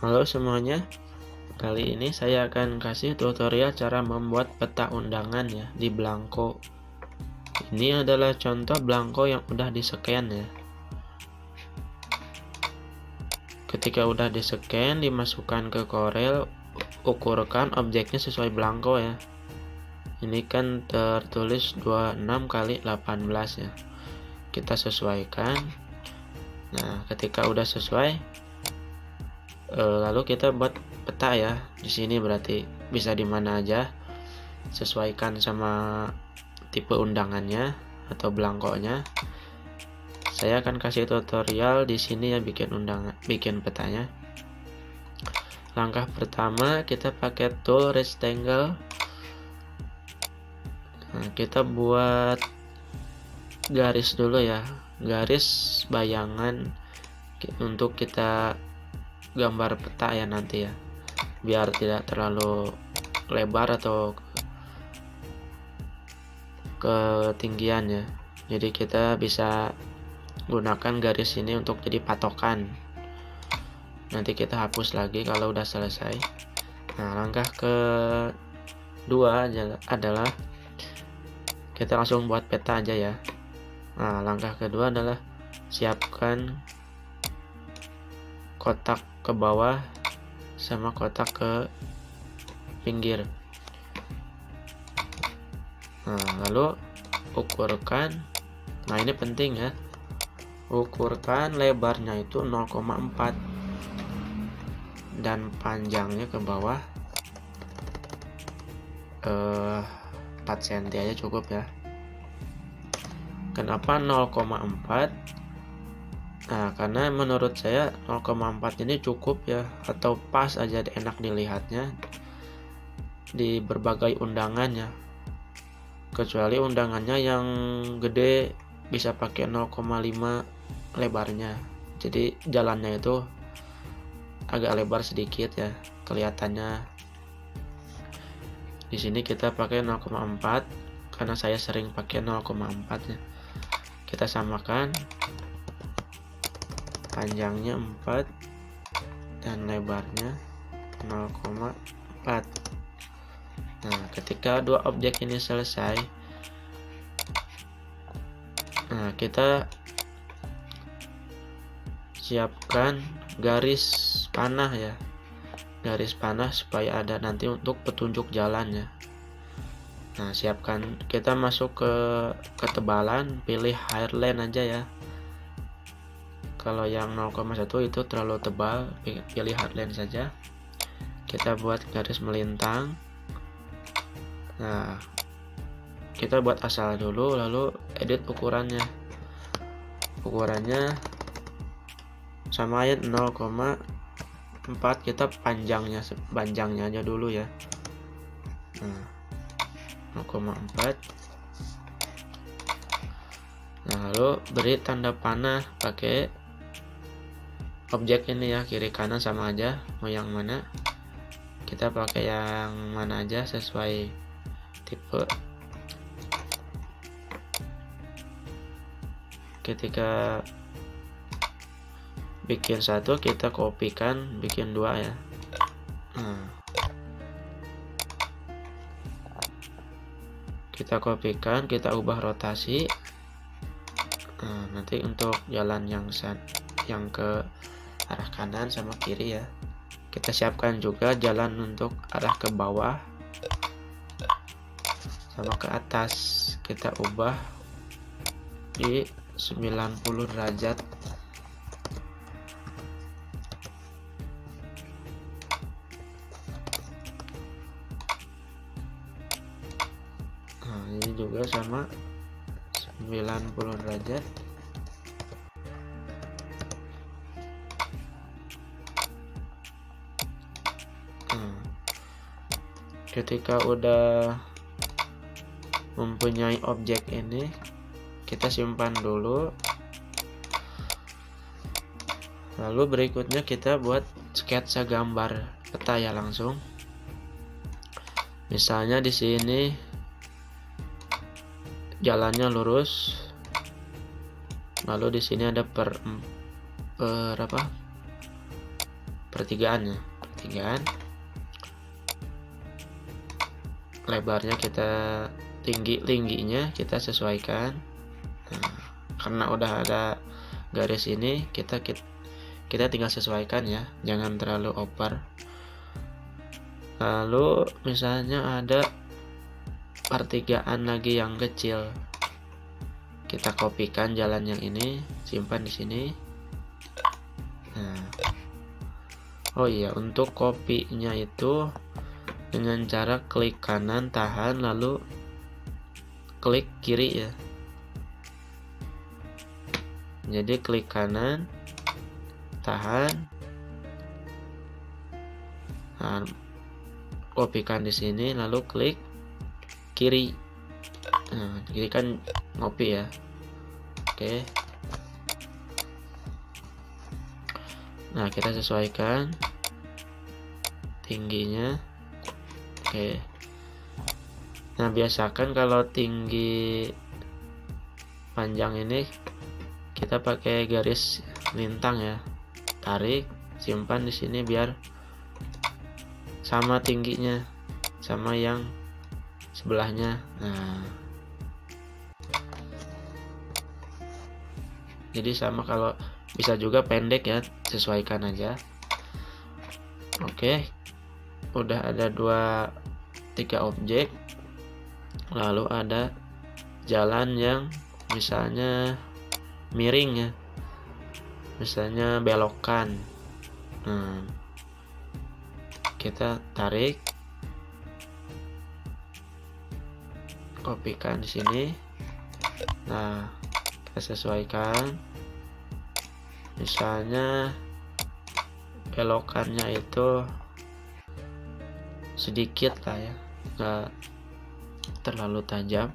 Halo semuanya, kali ini saya akan kasih tutorial cara membuat peta undangan ya di Blanko. Ini adalah contoh Blanko yang udah di-scan ya. Ketika udah di-scan, dimasukkan ke Corel, ukurkan objeknya sesuai Blanko ya. Ini kan tertulis 26 kali 18 ya. Kita sesuaikan. Nah, ketika udah sesuai, lalu kita buat peta ya. Di sini berarti bisa di mana aja, sesuaikan sama tipe undangannya atau Blankonya. Saya akan kasih tutorial di sini ya bikin petanya. Langkah pertama kita pakai tool rectangle. Nah, kita buat garis dulu ya, garis bayangan untuk kita gambar peta ya nanti ya, biar tidak terlalu lebar atau ketinggian ya. Jadi kita bisa gunakan garis ini untuk jadi patokan. Nanti kita hapus lagi kalau udah selesai. Nah, langkah kedua adalah kita langsung buat peta aja ya. Nah, langkah kedua adalah siapkan kotak ke bawah sama kotak ke pinggir. Nah, lalu ukurkan. Nah, ini penting ya. Ukurkan lebarnya itu 0,4 dan panjangnya ke bawah 4 cm aja cukup ya. Kenapa 0,4? Nah, karena menurut saya 0,4 ini cukup ya, atau pas aja, enak dilihatnya di berbagai undangannya. Kecuali undangannya yang gede bisa pakai 0,5 lebarnya. Jadi jalannya itu agak lebar sedikit ya kelihatannya. Di sini kita pakai 0,4 karena saya sering pakai 0,4 ya. Kita samakan panjangnya 4 dan lebarnya 0,4. Nah, ketika dua objek ini selesai, nah kita siapkan garis panah ya, garis panah supaya ada nanti untuk petunjuk jalannya. Nah, siapkan, kita masuk ke ketebalan, pilih Highland aja ya. Kalau yang 0,1 itu terlalu tebal, pilih Highland saja. Kita buat garis melintang. Nah, kita buat asal dulu, lalu edit ukurannya. Ukurannya samain 0,4, kita panjangnya aja dulu ya. Nah, 0,4. Nah, lalu beri tanda panah pakai objek ini ya, kiri kanan sama aja, mau yang mana. Kita pakai yang mana aja sesuai tipe. Ketika bikin satu, kita kopikan bikin dua ya. Kita kopikan, kita ubah rotasi. Nanti untuk jalan yang ke arah kanan sama kiri ya. Kita siapkan juga jalan untuk arah ke bawah sama ke atas. Kita ubah di 90 derajat. Nah, ini juga sama 90 derajat. Ketika udah mempunyai objek ini, kita simpan dulu. Lalu berikutnya kita buat sketsa gambar peta ya langsung. Misalnya di sini jalannya lurus, lalu di sini ada pertigaan ya, pertigaan. Lebarnya kita tingginya kita sesuaikan. Nah, karena udah ada garis ini, kita tinggal sesuaikan ya, jangan terlalu over. Lalu misalnya ada pertigaan lagi yang kecil, kita kopikan jalan yang ini, simpan di sini. Nah, oh iya, untuk kopinya itu dengan cara klik kanan, tahan, lalu klik kiri ya. Jadi klik kanan, tahan, nah, kopikan di sini, lalu klik kiri. Nah, kiri kan ngopi ya. Oke. Nah, kita sesuaikan tingginya. Oke. Nah, biasakan kalau tinggi panjang ini kita pakai garis lintang ya. Tarik, simpan di sini biar sama tingginya sama yang sebelahnya. Nah, jadi sama, kalau bisa juga pendek ya, sesuaikan aja. Oke, udah ada 3 objek. Lalu ada jalan yang misalnya miring ya, misalnya belokan. Nah, kita tarik, kopikan di sini. Nah, kita sesuaikan. Misalnya belokannya itu sedikit lah ya, nggak terlalu tajam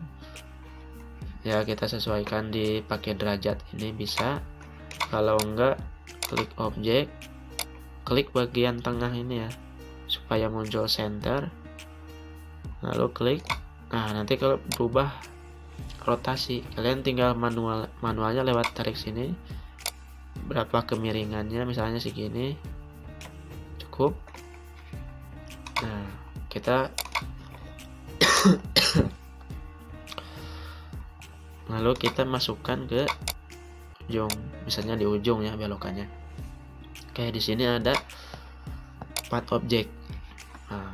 ya, kita sesuaikan di pakai derajat ini bisa. Kalau enggak, klik objek, klik bagian tengah ini ya supaya muncul center, lalu klik. Nah, nanti kalau berubah rotasi, kalian tinggal manualnya lewat tarik sini, berapa kemiringannya, misalnya segini cukup. Nah, kita lalu kita masukkan ke ujung, misalnya di ujung ya belokannya. Oke, di sini ada 4 objek. Nah,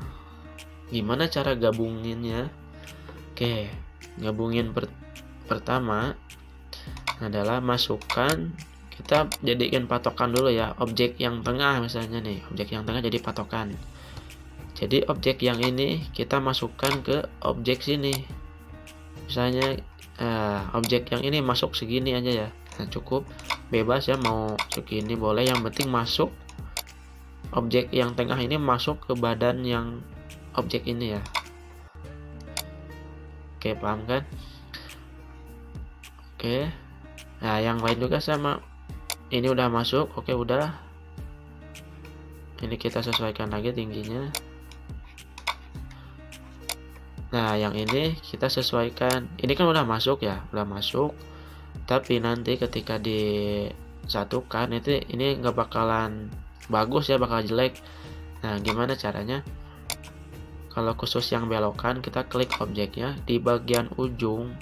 gimana cara gabunginnya? Oke, gabungin pertama adalah masukkan, kita jadikan patokan dulu ya, objek yang tengah misalnya nih, objek yang tengah jadi patokan. Jadi objek yang ini kita masukkan ke objek sini, misalnya objek yang ini masuk segini aja ya. Nah, cukup, bebas ya, mau segini boleh, yang penting masuk objek yang tengah ini masuk ke badan yang objek ini ya. Oke, paham kan? Oke. Nah, yang lain juga sama. Ini udah masuk, oke, udah. Ini kita sesuaikan lagi tingginya. Nah, yang ini kita sesuaikan. Ini kan udah masuk ya, udah masuk. Tapi nanti ketika disatukan itu ini nggak bakalan bagus ya, bakal jelek. Nah, gimana caranya? Kalau khusus yang belokan, kita klik objeknya di bagian ujung.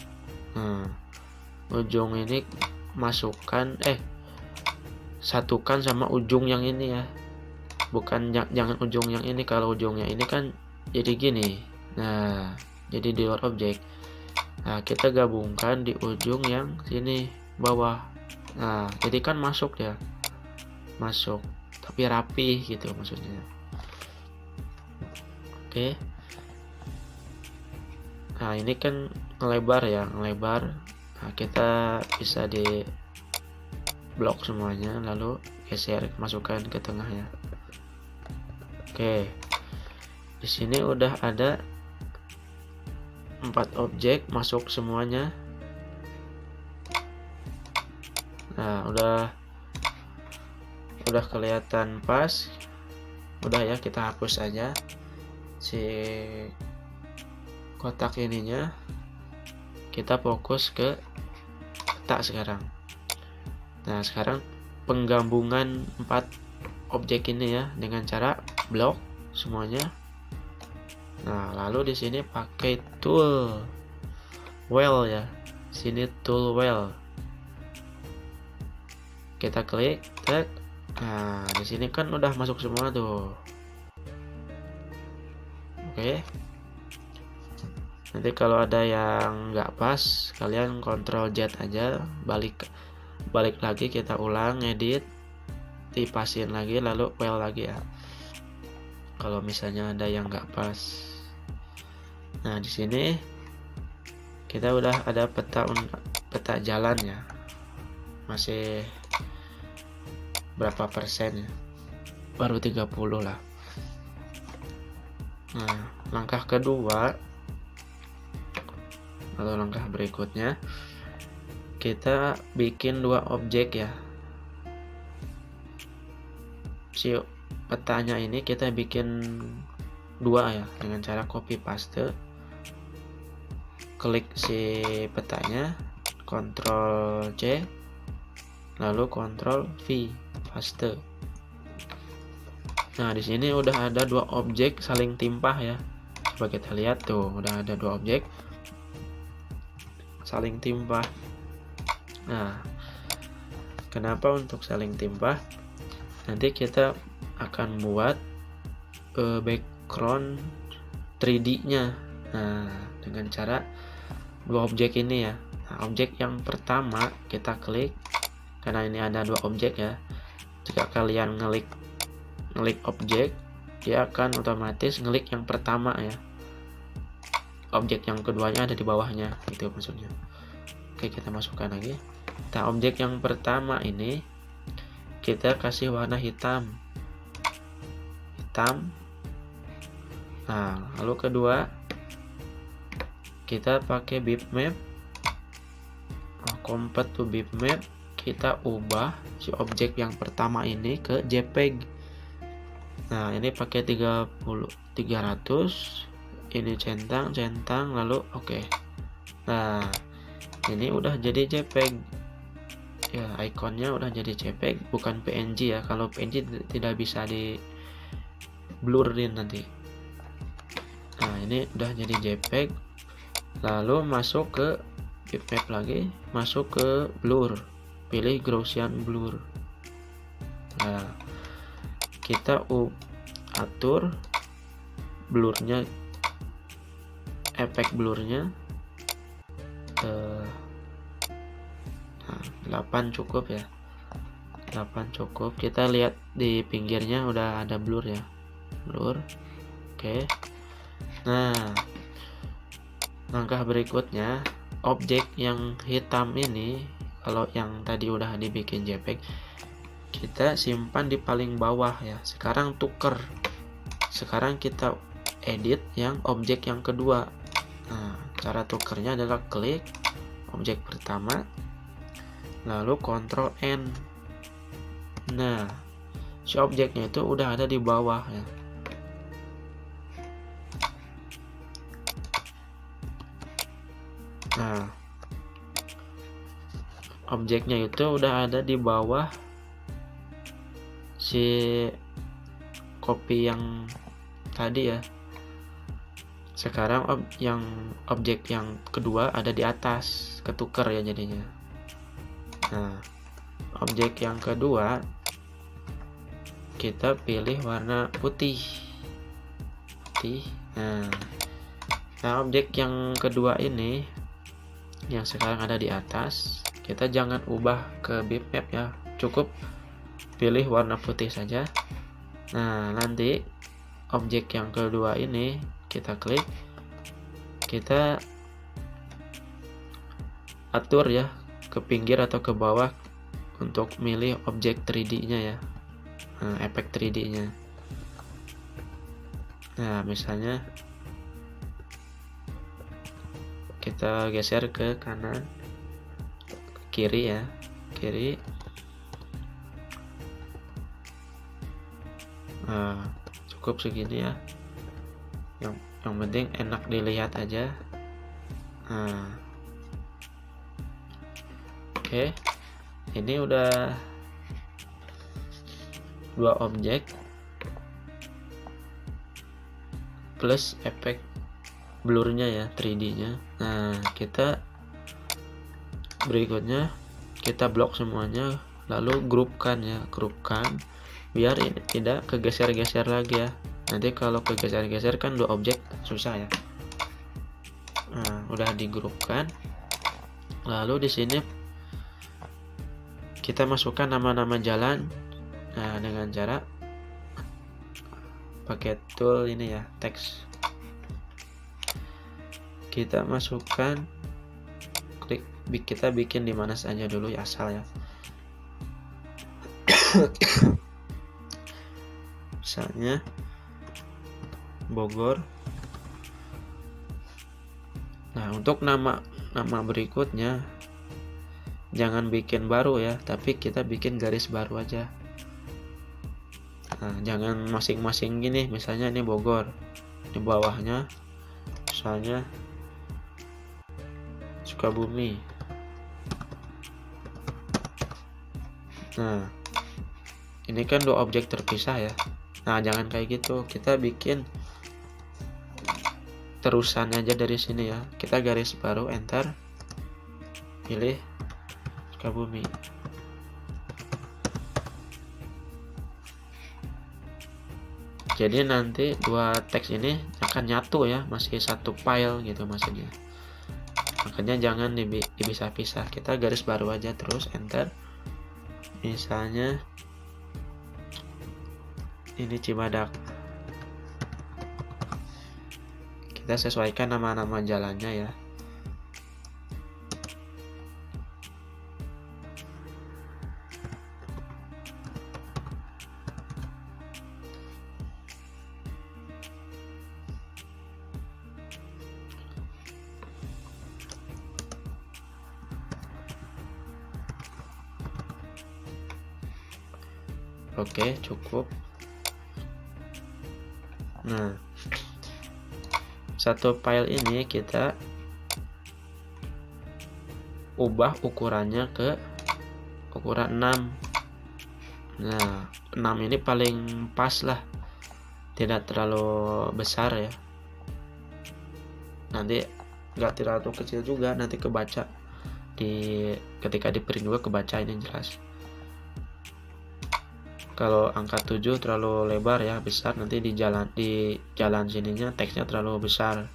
Nah, ujung ini masukkan, satukan sama ujung yang ini ya. Bukan, jangan ujung yang ini. Kalau ujungnya ini kan jadi gini. Nah, jadi di luar objek. Nah, kita gabungkan di ujung yang sini bawah. Nah, jadi kan masuk ya, masuk tapi rapi gitu maksudnya. Oke. Nah, ini kan ngelebar ya, ngelebar. Nah, kita bisa di blok semuanya, lalu geser, masukkan ke tengah ya. Oke, di sini udah ada 4 objek masuk semuanya. Nah, udah kelihatan pas. Udah ya, kita hapus aja si kotak ininya. Kita fokus ke peta sekarang. Nah, sekarang penggabungan 4 objek ini ya dengan cara blok semuanya. Nah, lalu di sini pakai tool wheel ya. Sini tool wheel. Kita klik, tek. Nah, di sini kan udah masuk semua tuh. Oke. Nanti kalau ada yang nggak pas, kalian Ctrl Z aja, balik lagi, kita ulang, edit, dipasin lagi, lalu wheel lagi ya. Kalau misalnya ada yang nggak pas. Nah, di sini kita udah ada peta jalan ya. Masih berapa persen ya? Baru 30 lah. Nah, langkah kedua atau langkah berikutnya, kita bikin dua objek ya. Si petanya ini kita bikin dua ya, dengan cara copy paste. Klik si petanya, Ctrl C, lalu Ctrl V, paste. Nah, di sini udah ada dua objek saling timpah ya. Coba kita lihat tuh, udah ada dua objek saling timpah. Nah, kenapa untuk saling timpah? Nanti kita akan buat background 3D-nya. Nah, dengan cara dua objek ini ya. Nah, objek yang pertama kita klik, karena ini ada dua objek ya. Jika kalian ngelik objek, dia akan otomatis ngelik yang pertama ya. Objek yang keduanya ada di bawahnya, itu maksudnya. Oke, kita masukkan lagi. Nah, objek yang pertama ini kita kasih warna hitam. Nah, lalu kedua kita pakai bitmap. Convert to bitmap, kita ubah si objek yang pertama ini ke JPEG. Nah, ini pakai 300, ini centang, lalu oke. Nah, ini udah jadi JPEG ya, ikonnya udah jadi JPEG, bukan PNG ya. Kalau PNG tidak bisa di blurrin nanti. Nah, ini udah jadi JPEG. Lalu masuk ke bitmap lagi, masuk ke blur, pilih Gaussian blur. Nah, kita atur blurnya, efek blurnya 8 cukup ya. 8 cukup. Kita lihat di pinggirnya udah ada blur ya. Blur. Oke. Nah, langkah berikutnya, objek yang hitam ini, kalau yang tadi udah dibikin JPEG, kita simpan di paling bawah ya. Sekarang tuker. Sekarang kita edit yang objek yang kedua. Nah, cara tukernya adalah klik objek pertama, lalu Ctrl N. Nah, si objeknya itu udah ada di bawah ya. Nah, objeknya itu udah ada di bawah si copy yang tadi ya. Sekarang objek yang kedua ada di atas, ketuker ya jadinya. Nah, objek yang kedua kita pilih warna putih. Nah, objek yang kedua ini yang sekarang ada di atas, kita jangan ubah ke bitmap ya, cukup pilih warna putih saja. Nah, nanti objek yang kedua ini kita klik, kita atur ya ke pinggir atau ke bawah untuk milih objek 3D-nya ya. Nah, efek 3D-nya. Nah, misalnya kita geser ke kanan, kiri ya, kiri. Nah, cukup segini ya. Yang penting enak dilihat aja. Nah, oke. Ini udah dua objek plus efek blurnya ya, 3D-nya. Nah, kita berikutnya kita blok semuanya, lalu grupkan biar ini tidak kegeser-geser lagi ya. Nanti kalau kegeser-geser kan dua objek susah ya. Nah, udah digrupkan. Lalu di sini kita masukkan nama-nama jalan. Nah, dengan cara pakai tool ini ya, teks. Kita masukkan, kita bikin di mana saja dulu ya, asal ya. Misalnya Bogor. Nah, untuk nama berikutnya jangan bikin baru ya, tapi kita bikin garis baru aja. Nah, jangan masing-masing gini, misalnya ini Bogor, di bawahnya misalnya Sukabumi. Nah, ini kan dua objek terpisah ya. Nah, jangan kayak gitu, kita bikin terusan aja dari sini ya. Kita garis baru, enter, pilih Sukabumi. Jadi nanti dua teks ini akan nyatu ya, masih satu file gitu maksudnya. Makanya jangan dipisah-pisah, kita garis baru aja terus, enter. Misalnya ini Cibadak. Kita sesuaikan nama-nama jalannya ya. Oke, cukup. Nah, satu file ini kita ubah ukurannya ke ukuran 6. Nah, 6 ini paling pas lah, tidak terlalu besar ya. Nanti nggak terlalu kecil juga, nanti kebaca ketika di print juga kebaca, ini jelas. Kalau angka 7 terlalu lebar ya, besar, nanti di jalan sininya teksnya terlalu besar.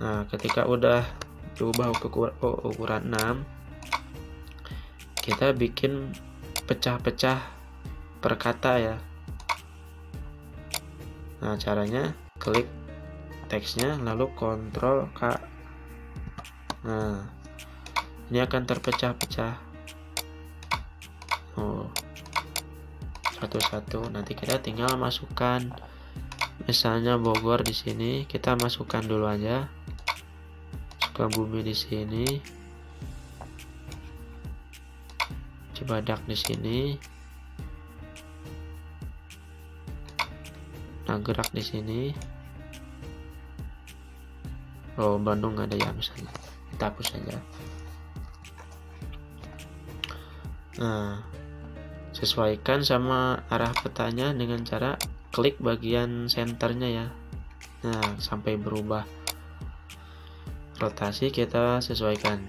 Nah, ketika udah diubah ke ukuran 6, kita bikin pecah-pecah per kata ya. Nah, caranya klik teksnya lalu Ctrl K. Nah, ini akan terpecah-pecah. Satu-satu. Nanti kita tinggal masukkan, misalnya Bogor di sini, kita masukkan dulu aja. Sukabumi di sini, Cibadak di sini, Nagrak di sini. Oh, Bandung ada ya misalnya, kita hapus saja. Nah, sesuaikan sama arah petanya dengan cara klik bagian senternya ya. Nah, sampai berubah. Rotasi kita sesuaikan.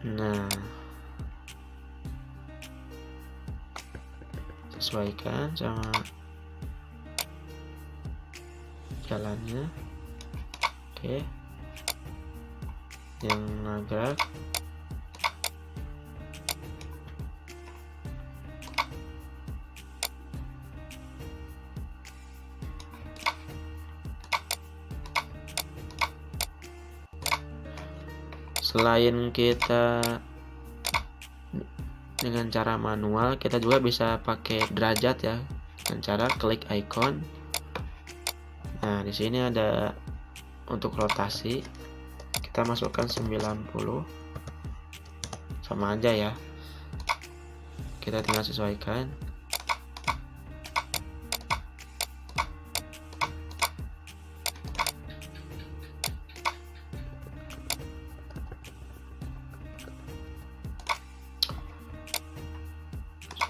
Nah, sesuaikan sama jalannya. Oke. Yang Nagrak. Selain kita dengan cara manual, kita juga bisa pakai derajat ya, dengan cara klik icon. Nah, di sini ada untuk rotasi, kita masukkan 90, sama aja ya, kita tinggal sesuaikan.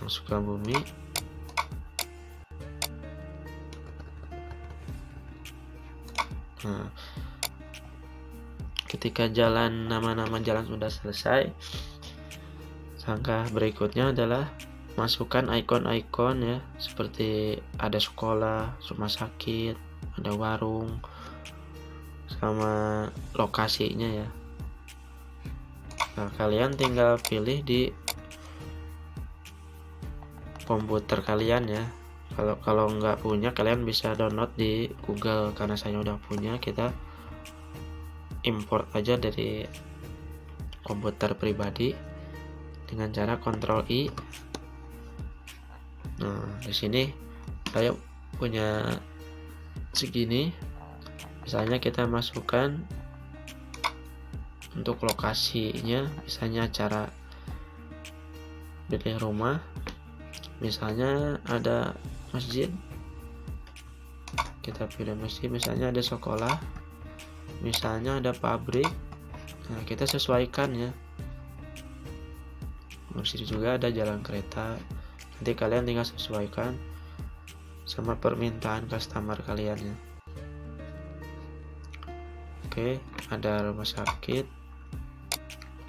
Sukabumi Nah, ketika nama-nama jalan sudah selesai, langkah berikutnya adalah masukkan ikon-ikon ya, seperti ada sekolah, rumah sakit, ada warung, sama lokasinya ya. Nah, kalian tinggal pilih di komputer kalian ya. Kalau nggak punya, kalian bisa download di Google. Karena saya udah punya, kita import aja dari komputer pribadi dengan cara Ctrl I. Nah, di sini saya punya segini. Misalnya kita masukkan untuk lokasinya, misalnya cara pilih rumah, misalnya ada masjid, kita pilih masjid. Misalnya ada sekolah, misalnya ada pabrik. Nah, kita sesuaikan ya. Masjid juga ada jalan kereta. Nanti kalian tinggal sesuaikan sama permintaan customer kalian ya. Oke, ada rumah sakit,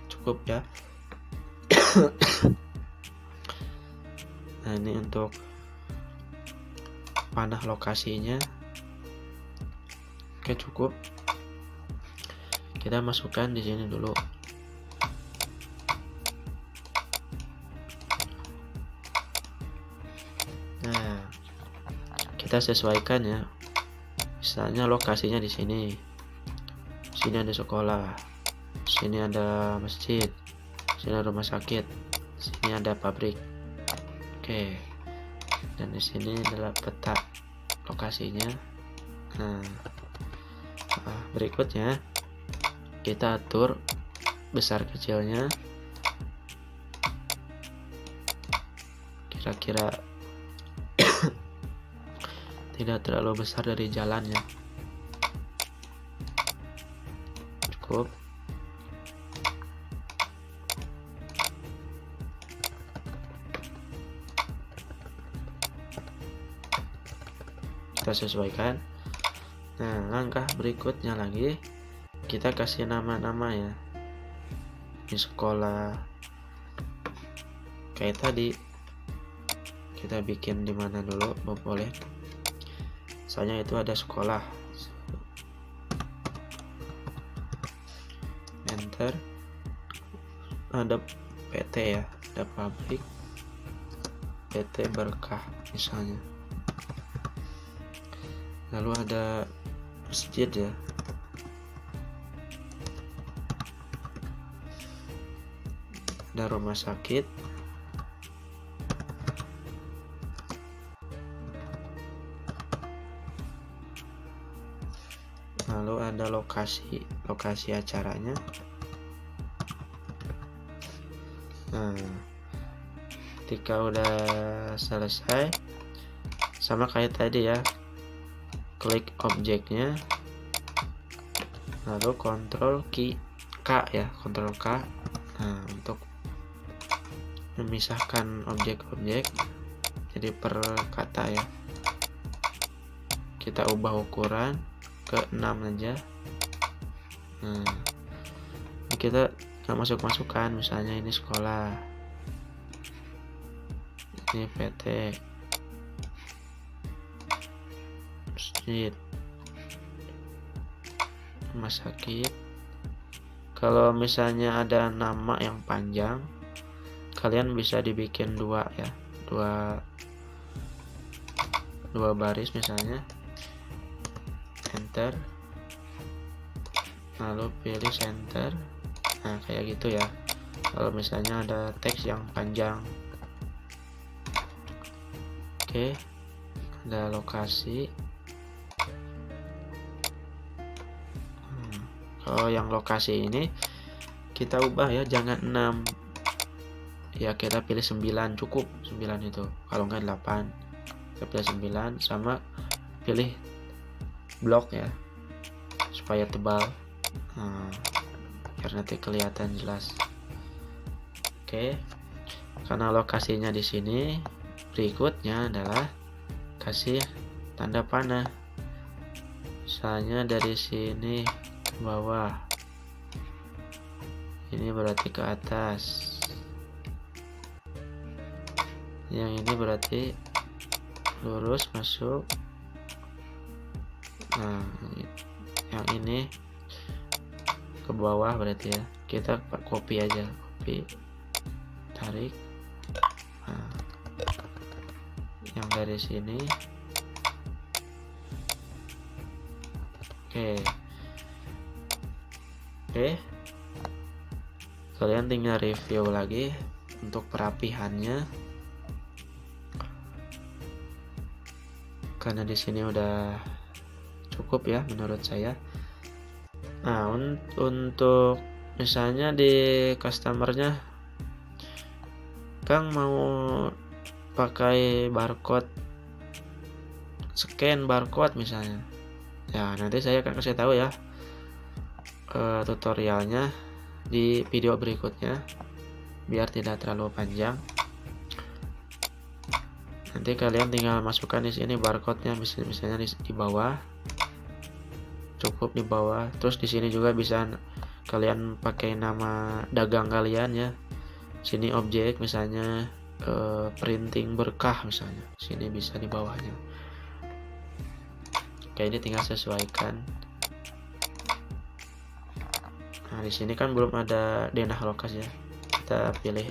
cukup ya. Nah, ini untuk panah lokasinya. Oke, cukup. Kita masukkan di sini dulu. Nah, kita sesuaikan ya. Misalnya lokasinya di sini. Sini ada sekolah, sini ada masjid, sini ada rumah sakit, sini ada pabrik. Oke, dan di sini adalah peta lokasinya. Nah, berikutnya kita atur besar kecilnya, kira-kira tidak terlalu besar dari jalannya. Cukup. Kita sesuaikan. Nah, langkah berikutnya lagi, kita kasih nama-nama ya. Di sekolah kayak tadi, kita bikin di mana dulu, boleh. Misalnya itu ada sekolah, enter. Ada PT ya, ada pabrik, PT Berkah misalnya. Lalu ada masjid ya, ada rumah sakit, lalu ada lokasi acaranya. Nah, ketika udah selesai, sama kayak tadi ya, klik objeknya, lalu Ctrl K ya, Ctrl K. Nah, untuk memisahkan objek-objek jadi per kata ya, kita ubah ukuran ke 6 aja. Nah, kita nggak masukkan, misalnya ini sekolah, ini PT, masjid, rumah sakit. Kalau misalnya ada nama yang panjang, kalian bisa dibikin dua ya, dua baris misalnya. Enter, lalu pilih center. Nah, kayak gitu ya. Kalau misalnya ada teks yang panjang. Oke, ada lokasi. Kalau yang lokasi ini kita ubah ya, jangan 6 ya, kita pilih 9, cukup 9 itu. Kalau enggak 8, kita pilih 9, sama pilih blok ya, supaya tebal. Biar nanti kelihatan jelas. Oke, karena lokasinya di sini, berikutnya adalah kasih tanda panah. misalnya dari sini ke bawah, ini berarti ke atas, yang ini berarti lurus masuk. Nah, yang ini ke bawah berarti ya, kita copy aja, copy, tarik. Nah, yang dari sini, oke, kalian tinggal review lagi untuk perapihannya, karena di sini udah cukup ya menurut saya. Nah, untuk misalnya di customernya, Kang mau pakai barcode, scan barcode misalnya, ya nanti saya akan kasih tahu ya tutorialnya di video berikutnya, biar tidak terlalu panjang. Nanti kalian tinggal masukkan di sini barcode-nya, misalnya di bawah, cukup di bawah. Terus di sini juga bisa kalian pakai nama dagang kalian ya. Sini objek misalnya printing berkah misalnya, sini bisa di bawahnya. Oke, ini tinggal sesuaikan. Nah, di sini kan belum ada denah lokas ya. Kita pilih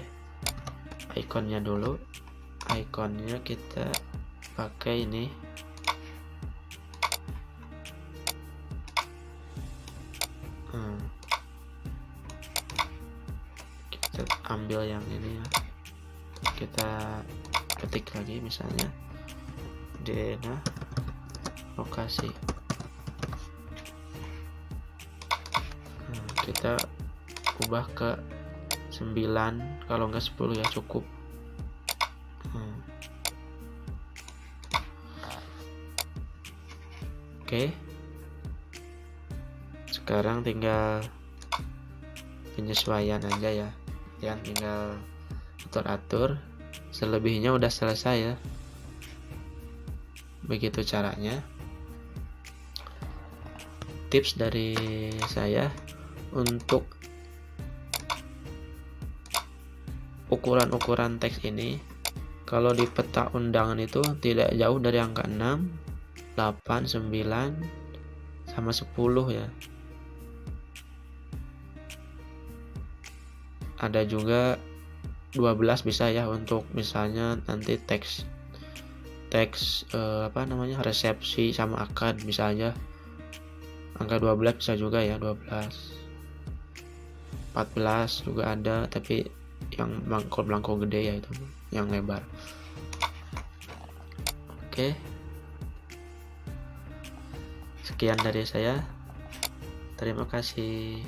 ikonnya dulu. Ikonnya kita pakai ini. Kita ambil yang ini ya. Kita ketik lagi misalnya denah lokasi. Kita ubah ke 9, kalau enggak 10 ya cukup. Oke, sekarang tinggal penyesuaian aja ya, yang tinggal atur-atur. Selebihnya udah selesai ya, begitu caranya. Tips dari saya untuk ukuran-ukuran teks ini, kalau di peta undangan itu tidak jauh dari angka 6, 8, 9, sama 10 ya. Ada juga 12 bisa ya, untuk misalnya nanti teks resepsi sama akad misalnya, angka 12 bisa juga ya, 12, 14 juga ada, tapi yang belangko gede ya, itu yang lebar. Oke, sekian dari saya, terima kasih.